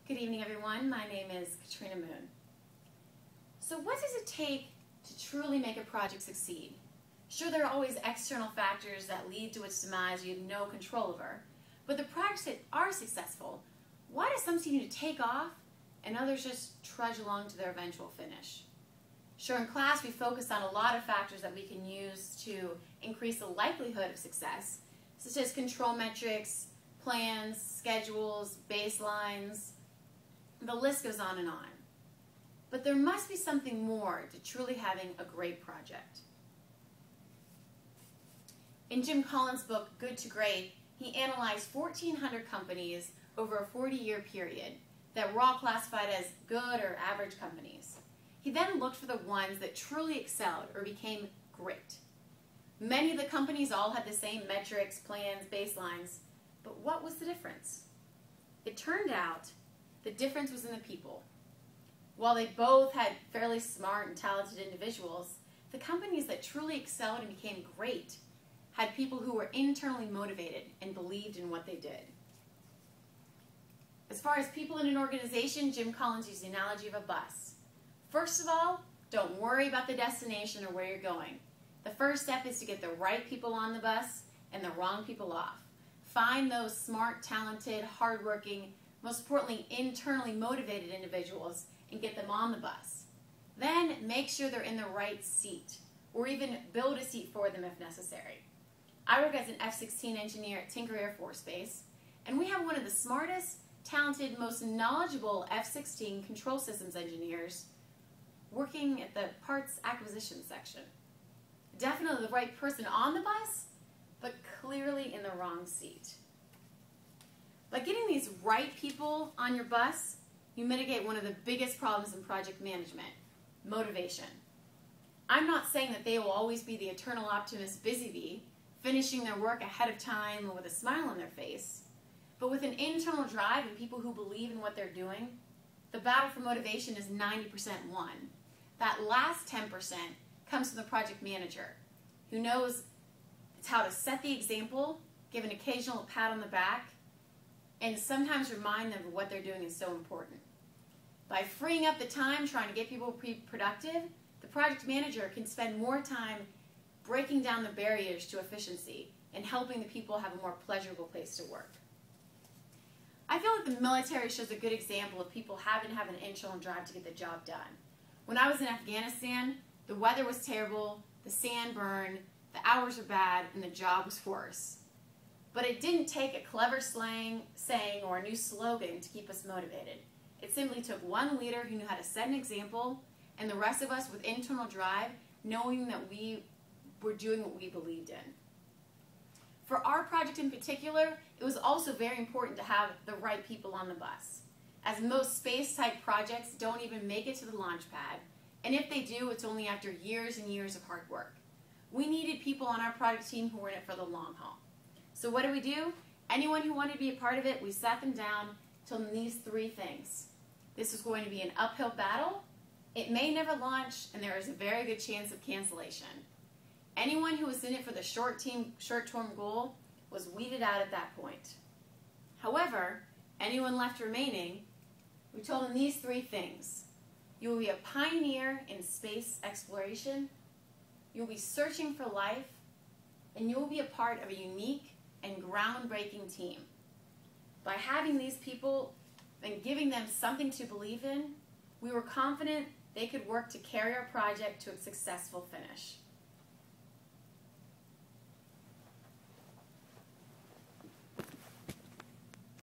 Good evening, everyone. My name is Katrina Moon. So what does it take to truly make a project succeed? Sure, there are always external factors that lead to its demise you have no control over. But the projects that are successful, why do some seem to take off and others just trudge along to their eventual finish? Sure, in class we focus on a lot of factors that we can use to increase the likelihood of success, such as control metrics, plans, schedules, baselines. The list goes on and on. But there must be something more to truly having a great project. In Jim Collins' book, Good to Great, he analyzed 1,400 companies over a 40-year period that were all classified as good or average companies. He then looked for the ones that truly excelled or became great. Many of the companies all had the same metrics, plans, baselines, but what was the difference? It turned out the difference was in the people. While they both had fairly smart and talented individuals, the companies that truly excelled and became great had people who were internally motivated and believed in what they did. As far as people in an organization, Jim Collins used the analogy of a bus. First of all, don't worry about the destination or where you're going. The first step is to get the right people on the bus and the wrong people off. Find those smart, talented, hardworking, most importantly, internally motivated individuals and get them on the bus. Then make sure they're in the right seat, or even build a seat for them if necessary. I work as an F-16 engineer at Tinker Air Force Base, and we have one of the smartest, talented, most knowledgeable F-16 control systems engineers working at the parts acquisition section. Definitely the right person on the bus, but clearly in the wrong seat. By getting these right people on your bus, you mitigate one of the biggest problems in project management, motivation. I'm not saying that they will always be the eternal optimist busy bee, finishing their work ahead of time with a smile on their face, but with an internal drive and people who believe in what they're doing, the battle for motivation is 90% won. That last 10% comes from the project manager, who knows how to set the example, give an occasional pat on the back, and sometimes remind them of what they're doing is so important. By freeing up the time trying to get people productive, the project manager can spend more time breaking down the barriers to efficiency and helping the people have a more pleasurable place to work. I feel like the military shows a good example of people having to have an internal drive to get the job done. When I was in Afghanistan, the weather was terrible, the sand burned, the hours were bad, and the job was worse. But it didn't take a clever saying or a new slogan to keep us motivated. It simply took one leader who knew how to set an example, and the rest of us with internal drive, knowing that we were doing what we believed in. For our project in particular, it was also very important to have the right people on the bus, as most space-type projects don't even make it to the launch pad, and if they do, it's only after years and years of hard work. We needed people on our project team who were in it for the long haul. So what do? Anyone who wanted to be a part of it, we sat them down, told them these three things. This is going to be an uphill battle, it may never launch, and there is a very good chance of cancellation. Anyone who was in it for the short-term goal was weeded out at that point. However, anyone left remaining, we told them these three things. You will be a pioneer in space exploration, you will be searching for life, and you will be a part of a unique and groundbreaking team. By having these people and giving them something to believe in, we were confident they could work to carry our project to a successful finish.